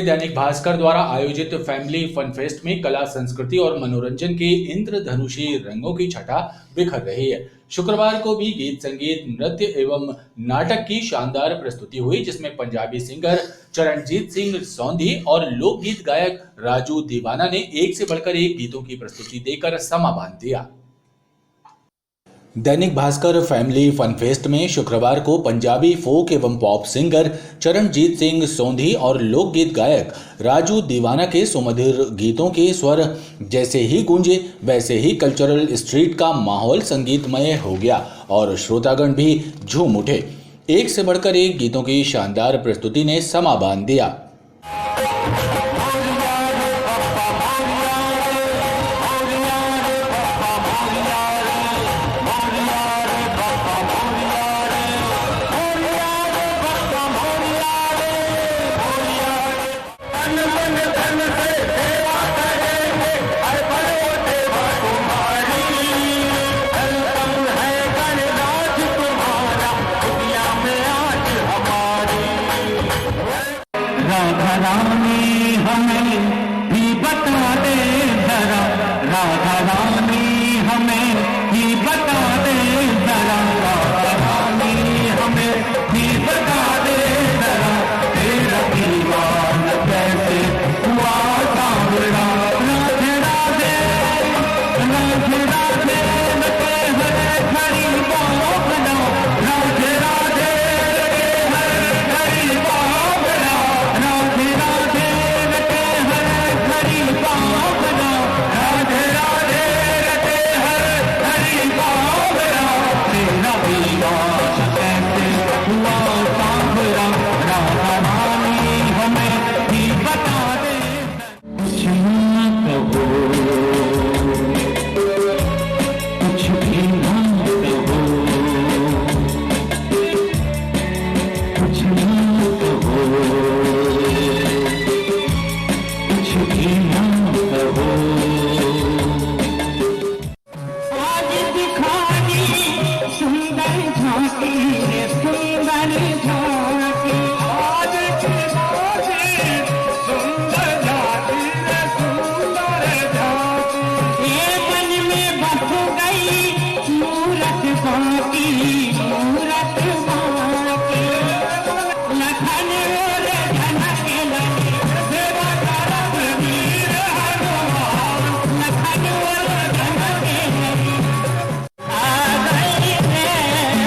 दैनिक भास्कर द्वारा आयोजित family fun fest में कला, संस्कृति और मनोरंजन के इंद्रधनुषी रंगों की छटा बिखर रही है। शुक्रवार को भी गीत, संगीत, नृत्य एवं नाटक की शानदार प्रस्तुति हुई, जिसमें पंजाबी सिंगर चरणजीत सिंह सौंधी और लोकगीत गायक राजू दीवाना ने एक से बढ़कर एक गीतों की प्रस्तुति देकर समा बांध दिया। Dainik Bhaskar family fun fest में शुक्रवार को पंजाबी फोक एवं पॉप सिंगर चरणजीत सिंह सौंधी और लोकगीत गायक राजू दीवाना के सुमधुर गीतों के स्वर जैसे ही गूंजे, वैसे ही कल्चरल स्ट्रीट का माहौल संगीतमय हो गया और श्रोतागण भी झूम उठे। एक से बढ़कर एक गीतों की शानदार प्रस्तुति ने समा बांध दिया। राधा रानी हमें भी बता दे जरा, राधा रानी हमें भी बता दे जरा, राधा रानी हमें भी बता दे जरा, तेरा दीवान कैसे हुआ सांवरा। राधे राधे राधे राधे लगे हरे खड़ी बाहों बनाओ, राधे राधे लगे हरे खड़ी बाहों बनाओ, राधे राधे लगे हरे खड़ी बाहों बनाओ, राधे राधे लगे हरे खड़ी बाहों बनाओ, तेरा दीवान कैसे हुआ सांवरा। राधा रानी हमें भी बता दे कुछ ना कहो, कुछ भी ना कहो, कुछ ना कहो, कुछ भी ना कहो। आज दिखानी सुंदर झांकी रे सुंदर झांकी, आज दिखानी सुंदर झांकी रे सुंदर झांकी, ये मन में बस गई मूरत बाकी, मूरत बाकी, लखन रे झनक लगी सेवा करब वीर हनुमान, लखन रे झनक लगी आ गई है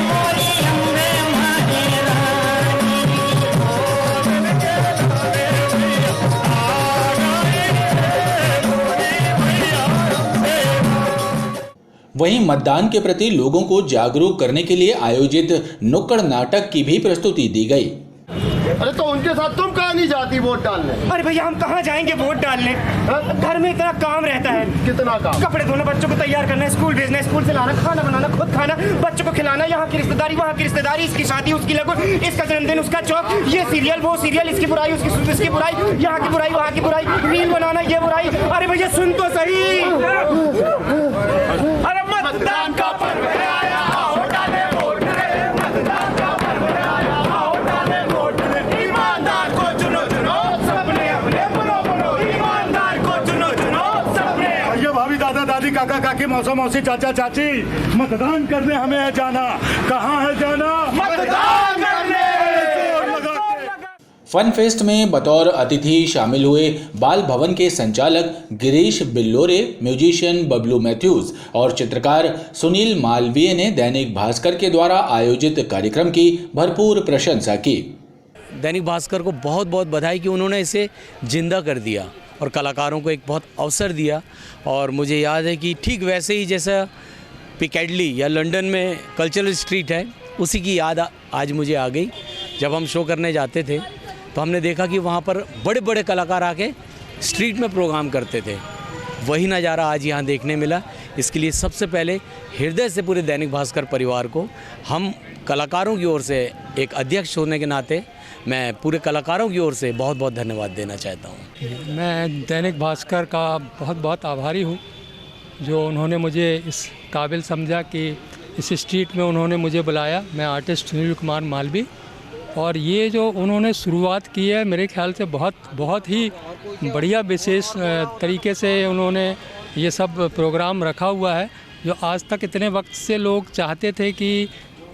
मोरी अम्बे महारानी। वहीं मतदान के प्रति लोगों को जागरूक करने के लिए आयोजित नुक्कड़ नाटक की भी प्रस्तुति दी गई। अरे तो उनके साथ तुम कहाँ नहीं जाती वोट डालने? अरे भैया हम कहाँ जाएंगे वोट डालने? घर में इतना काम रहता है। कितना काम? कपड़े धोना, बच्चों को तैयार करना, स्कूल भेजना, स्कूल से लाना, खाना बनाना, खुद खाना, बच्चों को खिलाना, यहाँ की रिश्तेदारी, वहाँ की रिश्तेदारी, इसकी शादी, उसकी लगन, इसका जन्मदिन, उसका चौक, ये सीरियल, वो सीरियल, इसकी बुराई, उसकी बुराई, यहाँ की बुराई, वहाँ की बुराई, रील बनाना, ये बुराई। अरे भैया सुन तो सही। अरे मतदान का पर्व है आया, आओ डाले वोट रे, मतदान का पर्व है आया, आओ डाले वोट रे, ईमानदार को चुनो चुनो, सबने अपने बोलो बोलो, ईमानदार को चुनो चुनो, सबने। भैया भाभी, दादा दादी, काका काकी, मौसा मौसी, चाचा चाची, मतदान करने हमें है जाना। कहाँ है जाना? मतदान करने। फन फेस्ट में बतौर अतिथि शामिल हुए बाल भवन के संचालक गिरीश बिल्लोरे, म्यूजिशियन बबलू मैथ्यूज और चित्रकार सुनील मालवीय ने दैनिक भास्कर के द्वारा आयोजित कार्यक्रम की भरपूर प्रशंसा की। दैनिक भास्कर को बहुत बहुत बधाई कि उन्होंने इसे जिंदा कर दिया और कलाकारों को एक बहुत अवसर दिया। और मुझे याद है कि ठीक वैसे ही जैसा पिकैडली या लंदन में कल्चरल स्ट्रीट है, उसी की याद आज मुझे आ गई। जब हम शो करने जाते थे तो हमने देखा कि वहाँ पर बड़े बड़े कलाकार आके स्ट्रीट में प्रोग्राम करते थे। वही नज़ारा आज यहाँ देखने मिला। इसके लिए सबसे पहले हृदय से पूरे दैनिक भास्कर परिवार को, हम कलाकारों की ओर से एक अध्यक्ष होने के नाते मैं पूरे कलाकारों की ओर से बहुत बहुत धन्यवाद देना चाहता हूँ। मैं दैनिक भास्कर का बहुत बहुत आभारी हूँ, जो उन्होंने मुझे इस काबिल समझा कि इस स्ट्रीट में उन्होंने मुझे बुलाया। मैं आर्टिस्ट सुनील कुमार मालवी और ये जो उन्होंने शुरुआत की है मेरे ख्याल से बहुत ही बढ़िया विशेष तरीके से उन्होंने ये सब प्रोग्राम रखा हुआ है, जो आज तक इतने वक्त से लोग चाहते थे कि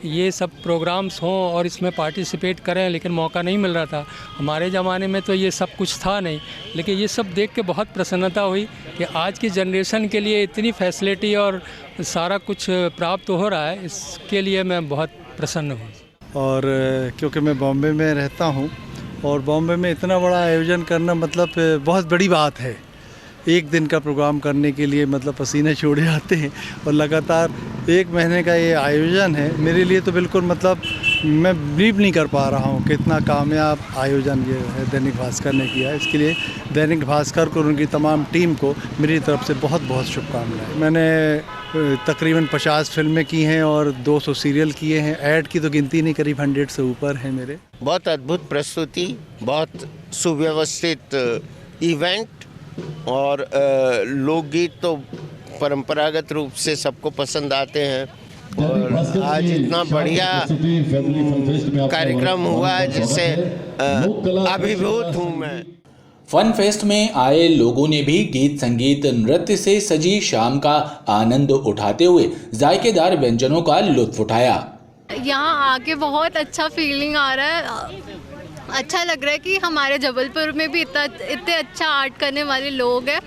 ये सब प्रोग्राम्स हों और इसमें पार्टिसिपेट करें, लेकिन मौका नहीं मिल रहा था। हमारे ज़माने में तो ये सब कुछ था नहीं, लेकिन ये सब देख के बहुत प्रसन्नता हुई कि आज की जनरेशन के लिए इतनी फैसिलिटी और सारा कुछ प्राप्त हो रहा है, इसके लिए मैं बहुत प्रसन्न हूँ। और क्योंकि मैं बॉम्बे में रहता हूँ और बॉम्बे में इतना बड़ा आयोजन करना मतलब बहुत बड़ी बात है। एक दिन का प्रोग्राम करने के लिए मतलब पसीने छोड़े जाते हैं और लगातार 1 महीने का ये आयोजन है। मेरे लिए तो बिल्कुल मतलब मैं बिलीव नहीं कर पा रहा हूँ कि इतना कामयाब आयोजन ये है दैनिक भास्कर ने किया है। इसके लिए दैनिक भास्कर को और उनकी तमाम टीम को मेरी तरफ से बहुत बहुत शुभकामनाएं। मैंने तकरीबन 50 फिल्में की हैं और 200 सीरियल किए हैं। ऐड की तो गिनती नहीं, करीब 100 से ऊपर है मेरे। बहुत अद्भुत प्रस्तुति, बहुत सुव्यवस्थित इवेंट और लोकगीत तो परंपरागत रूप से सबको पसंद आते हैं और आज इतना बढ़िया कार्यक्रम हुआ है जिससे अभिभूत हूँ मैं। फन फेस्ट में आए लोगों ने भी गीत संगीत नृत्य से सजी शाम का आनंद उठाते हुए जायकेदार व्यंजनों का लुत्फ उठाया। यहाँ आके बहुत अच्छा फीलिंग आ रहा है, अच्छा लग रहा है कि हमारे जबलपुर में भी इतने अच्छा आर्ट करने वाले लोग हैं।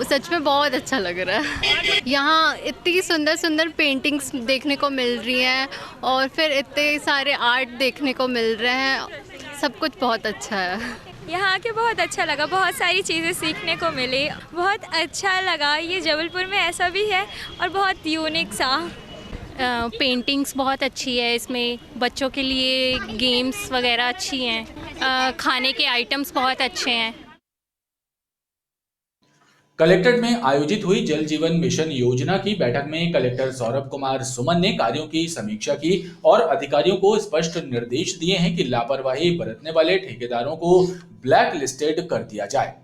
सच में बहुत अच्छा लग रहा है। यहाँ इतनी सुंदर सुंदर पेंटिंग्स देखने को मिल रही हैं और फिर इतने सारे आर्ट देखने को मिल रहे हैं, सब कुछ बहुत अच्छा है। यहाँ आके बहुत अच्छा लगा, बहुत सारी चीज़ें सीखने को मिली, बहुत अच्छा लगा। ये जबलपुर में ऐसा भी है और बहुत यूनिक सा। पेंटिंग्स बहुत अच्छी है, इसमें बच्चों के लिए गेम्स वगैरह अच्छी हैं, खाने के आइटम्स बहुत अच्छे हैं। कलेक्ट्रेट में आयोजित हुई जल जीवन मिशन योजना की बैठक में कलेक्टर सौरभ कुमार सुमन ने कार्यों की समीक्षा की और अधिकारियों को स्पष्ट निर्देश दिए हैं कि लापरवाही बरतने वाले ठेकेदारों को ब्लैक लिस्टेड कर दिया जाए।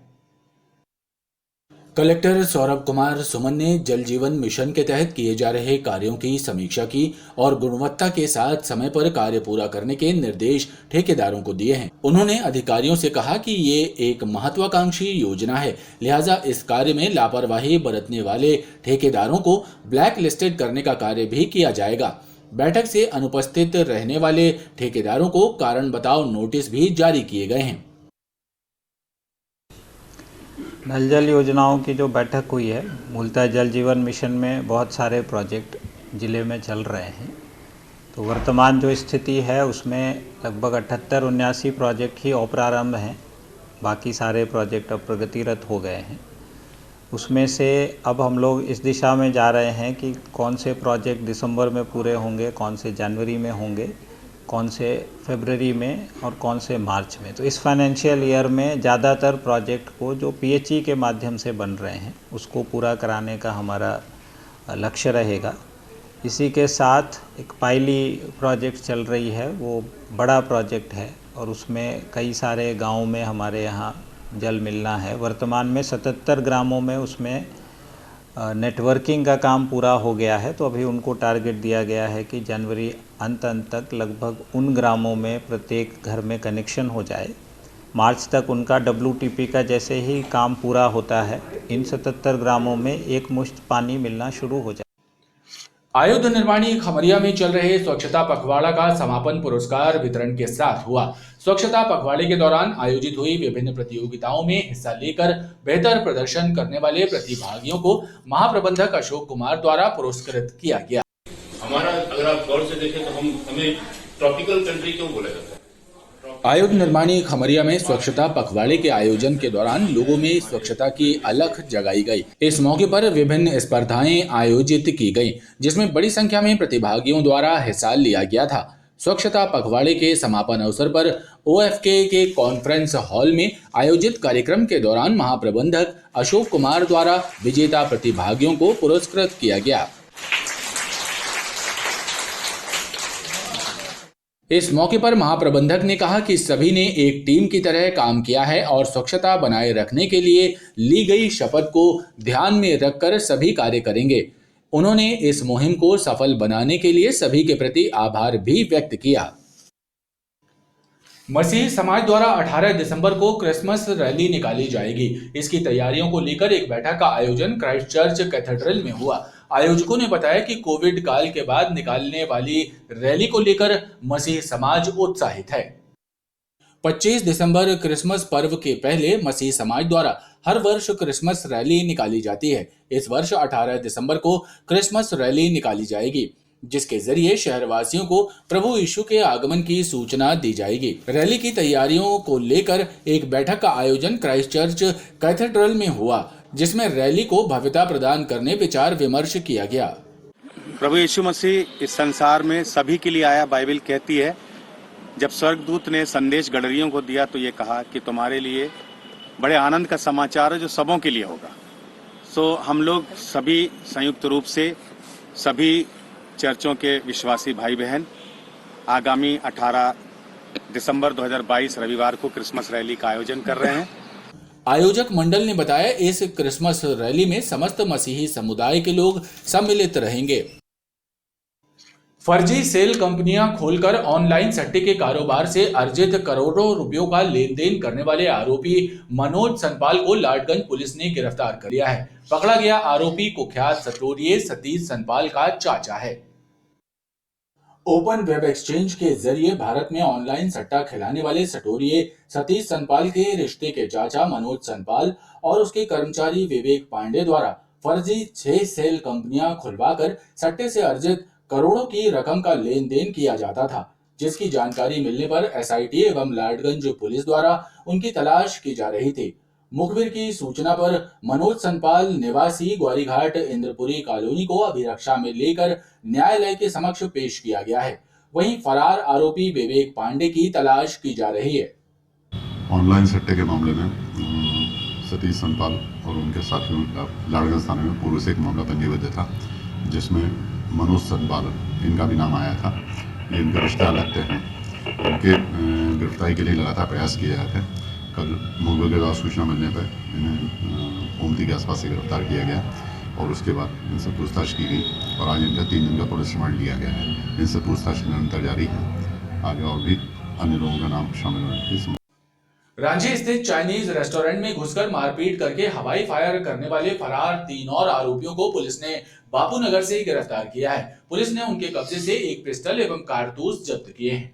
कलेक्टर सौरभ कुमार सुमन ने जल जीवन मिशन के तहत किए जा रहे कार्यों की समीक्षा की और गुणवत्ता के साथ समय पर कार्य पूरा करने के निर्देश ठेकेदारों को दिए हैं। उन्होंने अधिकारियों से कहा कि ये एक महत्वाकांक्षी योजना है, लिहाजा इस कार्य में लापरवाही बरतने वाले ठेकेदारों को ब्लैक लिस्टेड करने का कार्य भी किया जाएगा। बैठक से अनुपस्थित रहने वाले ठेकेदारों को कारण बताओ नोटिस भी जारी किए गए हैं। नल जल योजनाओं की जो बैठक हुई है, मूलतः जल जीवन मिशन में बहुत सारे प्रोजेक्ट ज़िले में चल रहे हैं। तो वर्तमान जो स्थिति है उसमें लगभग 78-79 प्रोजेक्ट ही औपरारंभ हैं, बाकी सारे प्रोजेक्ट अब प्रगतिरत हो गए हैं। उसमें से अब हम लोग इस दिशा में जा रहे हैं कि कौन से प्रोजेक्ट दिसंबर में पूरे होंगे, कौन से जनवरी में होंगे, कौन से फरवरी में और कौन से मार्च में। तो इस फाइनेंशियल ईयर में ज़्यादातर प्रोजेक्ट को जो पीएचई के माध्यम से बन रहे हैं उसको पूरा कराने का हमारा लक्ष्य रहेगा। इसी के साथ एक पायली प्रोजेक्ट चल रही है, वो बड़ा प्रोजेक्ट है और उसमें कई सारे गाँव में हमारे यहाँ जल मिलना है। वर्तमान में 77 ग्रामों में उसमें नेटवर्किंग का काम पूरा हो गया है, तो अभी उनको टारगेट दिया गया है कि जनवरी अंत तक लगभग उन ग्रामों में प्रत्येक घर में कनेक्शन हो जाए। मार्च तक उनका WTP का जैसे ही काम पूरा होता है, इन 77 ग्रामों में एक मुश्त पानी मिलना शुरू हो जाए। आयुध निर्माणी खमरिया में चल रहे स्वच्छता पखवाड़ा का समापन पुरस्कार वितरण के साथ हुआ। स्वच्छता पखवाड़े के दौरान आयोजित हुई विभिन्न प्रतियोगिताओं में हिस्सा लेकर बेहतर प्रदर्शन करने वाले प्रतिभागियों को महाप्रबंधक अशोक कुमार द्वारा पुरस्कृत किया गया। हमारा अगर आप गौर से देखें तो हमें ट्रॉपिकल कंट्री क्यों बोला जाता है? आयुध निर्माणी खमरिया में स्वच्छता पखवाड़े के आयोजन के दौरान लोगों में स्वच्छता की अलख जगाई गई। इस मौके पर विभिन्न स्पर्धाएं आयोजित की गईं, जिसमें बड़ी संख्या में प्रतिभागियों द्वारा हिस्सा लिया गया था। स्वच्छता पखवाड़े के समापन अवसर पर OFK के कॉन्फ्रेंस हॉल में आयोजित कार्यक्रम के दौरान महाप्रबंधक अशोक कुमार द्वारा विजेता प्रतिभागियों को पुरस्कृत किया गया। इस मौके पर महाप्रबंधक ने कहा कि सभी ने एक टीम की तरह काम किया है और स्वच्छता बनाए रखने के लिए ली गई शपथ को ध्यान में रखकर सभी कार्य करेंगे। उन्होंने इस मुहिम को सफल बनाने के लिए सभी के प्रति आभार भी व्यक्त किया। मसीही समाज द्वारा 18 दिसंबर को क्रिसमस रैली निकाली जाएगी। इसकी तैयारियों को लेकर एक बैठक का आयोजन क्राइस्ट चर्च कैथेड्रल में हुआ। आयोजकों ने बताया कि कोविड काल के बाद निकालने वाली रैली को लेकर मसीही समाज उत्साहित है। 25 दिसंबर क्रिसमस पर्व के पहले मसीही समाज द्वारा हर वर्ष क्रिसमस रैली निकाली जाती है। इस वर्ष 18 दिसंबर को क्रिसमस रैली निकाली जाएगी, जिसके जरिए शहरवासियों को प्रभु यीशु के आगमन की सूचना दी जाएगी। रैली की तैयारियों को लेकर एक बैठक का आयोजन क्राइस्ट चर्च कैथेड्रल में हुआ, जिसमें रैली को भव्यता प्रदान करने विचार विमर्श किया गया। प्रभु यीशु मसीह इस संसार में सभी के लिए आया। बाइबल कहती है, जब स्वर्गदूत ने संदेश गडरियों को दिया तो ये कहा कि तुम्हारे लिए बड़े आनंद का समाचार है जो सबों के लिए होगा। सो हम लोग सभी संयुक्त रूप से सभी चर्चों के विश्वासी भाई बहन आगामी 18 दिसंबर 2022 रविवार को क्रिसमस रैली का आयोजन कर रहे हैं। आयोजक मंडल ने बताया, इस क्रिसमस रैली में समस्त मसीही समुदाय के लोग सम्मिलित रहेंगे। फर्जी सेल कंपनियां खोलकर ऑनलाइन सट्टे के कारोबार से अर्जित करोड़ों रुपयों का लेन देन करने वाले आरोपी मनोज सनपाल को लाडगंज पुलिस ने गिरफ्तार कर लिया है। पकड़ा गया आरोपी कुख्यात सटोरिये सतीश सनपाल का चाचा है। ओपन वेब एक्सचेंज के जरिए भारत में ऑनलाइन सट्टा खिलाने वाले सटोरिये सतीश सनपाल के रिश्ते के चाचा मनोज सनपाल और उसके कर्मचारी विवेक पांडे द्वारा फर्जी 6 सेल कंपनियां खुलवाकर सट्टे से अर्जित करोड़ों की रकम का लेन देन किया जाता था, जिसकी जानकारी मिलने पर एसआईटी एवं लाडगंज पुलिस द्वारा उनकी तलाश की जा रही थी। मुखबिर की सूचना पर मनोज सनपाल निवासी ग्वारीघाट इंद्रपुरी कॉलोनी को अभिरक्षा में लेकर न्यायालय के समक्ष पेश किया गया है। वहीं फरार आरोपी विवेक पांडे की तलाश की जा रही है। ऑनलाइन सट्टे के मामले में सतीश सनपाल और उनके साथियों का लाडगंज थाने में पूर्व से एक मामला पंजीबद्ध था, जिसमें मनोज सनपाल इनका भी नाम आया था। ये इनके रिश्तेदार लगते हैं। इनके गिरफ्तारी के लिए लगातार प्रयास किए जाते हैं। कल मुखबिर के द्वारा सूचना मिलने पर इन्हें ओमती के आसपास से गिरफ्तार किया गया और उसके बाद इनसे पूछताछ की गई और आज इनका 3 दिन का पुलिस रिमांड लिया गया है। इनसे पूछताछ निरंतर जारी है। आगे और भी अन्य लोगों का नाम शामिल होने की। रांची स्थित चाइनीज रेस्टोरेंट में घुसकर मारपीट करके हवाई फायर करने वाले फरार 3 और आरोपियों को पुलिस ने बापूनगर से गिरफ्तार किया है। पुलिस ने उनके कब्जे से एक पिस्टल एवं कारतूस जब्त किए हैं।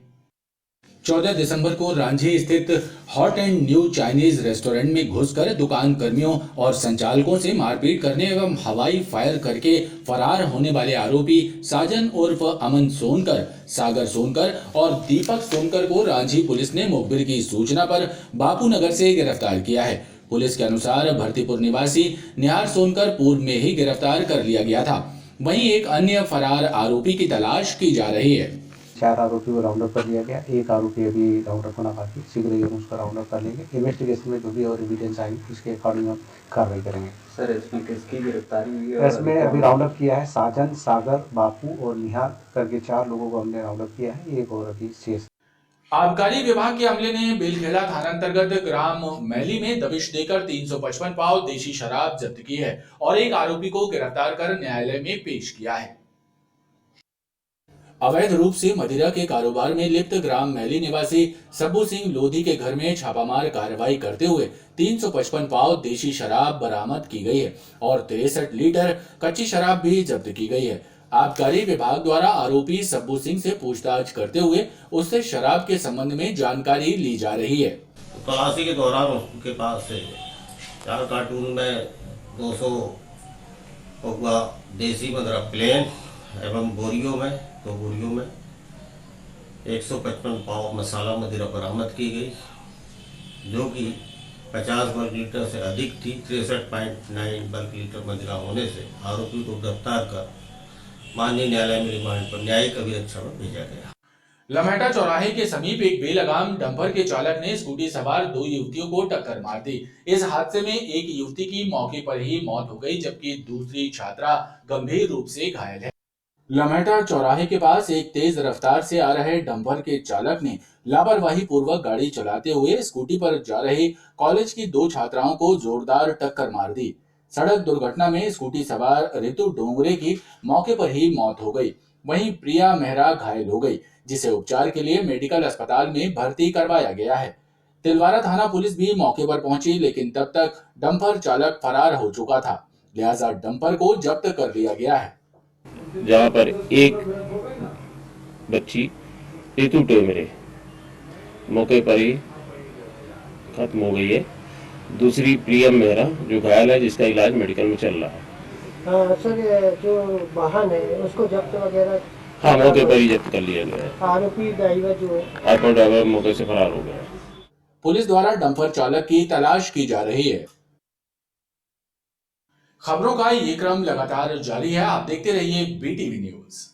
14 दिसंबर को रांची स्थित hot and new Chinese restaurant में घुसकर दुकान कर्मियों और संचालकों से मारपीट करने एवं हवाई फायर करके फरार होने वाले आरोपी साजन उर्फ अमन सोनकर, सागर सोनकर और दीपक सोनकर को रांची पुलिस ने मुखबिर की सूचना पर बापूनगर से गिरफ्तार किया है। पुलिस के अनुसार भरतीपुर निवासी निहार सोनकर पूर्व में ही गिरफ्तार कर लिया गया था। वहीं एक अन्य फरार आरोपी की तलाश की जा रही है। 4 आरोपी को राउंड अप कर लिया गया। एक आरोपी अभी राउंड अप होना बाकी, शीघ्र ही हम उसका राउंड अप कर लेंगे। इन्वेस्टिगेशन में जो भी और एविडेंस आएंगे उसके अकॉर्डिंग हम कार्रवाई करेंगे। सर, इसमें किसकी गिरफ्तारी हुई है? इसमें अभी राउंड अप किया है साजन, सागर, बापू और निहार करके 4 लोगों को हमने राउंड अप किया है। एक और अभी शेष। आबकारी विभाग के अमले ने बेलखेड़ा थाना अंतर्गत ग्राम मैली में दबिश देकर 355 पाव देशी शराब जब्त की है और एक आरोपी को गिरफ्तार कर न्यायालय में पेश किया है। अवैध रूप से मदिरा के कारोबार में लिप्त ग्राम मैली निवासी सब्बू सिंह लोधी के घर में छापामार कार्रवाई करते हुए 355 पाव देशी शराब बरामद की गई है और 63 लीटर कच्ची शराब भी जब्त की गई है। आबकारी विभाग द्वारा आरोपी सब्बू सिंह से पूछताछ करते हुए उससे शराब के संबंध में जानकारी ली जा रही है। तलाशी के दौरान उनके पास से 4 कार्टून में 200 पौवा देसी मदिरा प्लेन एवं बोरियों में 2 बोरियों में 155 पाव मसाला मदिरा बरामद की गई, जो कि 50 वर्ग लीटर से अधिक थी। 63.9 वर्ग लीटर मदिरा होने से आरोपी को गिरफ्तार कर माननीय न्यायालय में रिमांड पर न्यायिक अभिरक्षा में भेजा गया। लम्हेटा चौराहे के समीप एक बेलगाम डंपर के चालक ने स्कूटी सवार 2 युवतियों को टक्कर मार दी। इस हादसे में एक युवती की मौके पर ही मौत हो गई, जबकि दूसरी छात्रा गंभीर रूप से घायल है। लम्हेटा चौराहे के पास एक तेज रफ्तार से आ रहे डंपर के चालक ने लापरवाही पूर्वक गाड़ी चलाते हुए स्कूटी पर जा रही कॉलेज की 2 छात्राओं को जोरदार टक्कर मार दी। सड़क दुर्घटना में स्कूटी सवार रितु डोंगरे की मौके पर ही मौत हो गई, वहीं प्रिया मेहरा घायल हो गई, जिसे उपचार के लिए मेडिकल अस्पताल में भर्ती करवाया गया है। तिलवारा थाना पुलिस भी मौके पर पहुंची, लेकिन तब तक डंपर चालक फरार हो चुका था, लिहाजा डंपर को जब्त कर लिया गया है। जहाँ पर एक बच्ची ऋतु टेमरे मौके पर ही खत्म हो गई है, दूसरी प्रियम मेहरा जो घायल है, जिसका इलाज मेडिकल में चल रहा है। सर, जो वाहन है उसको जब्त वगैरह? हाँ, मौके पर ही जब्त कर लिया गया है। आरोपी ड्राइवर जो है, ऑटो ड्राइवर मौके से फरार हो गया है। पुलिस द्वारा डंपर चालक की तलाश की जा रही है। खबरों का ये क्रम लगातार जारी है, आप देखते रहिए BTV न्यूज।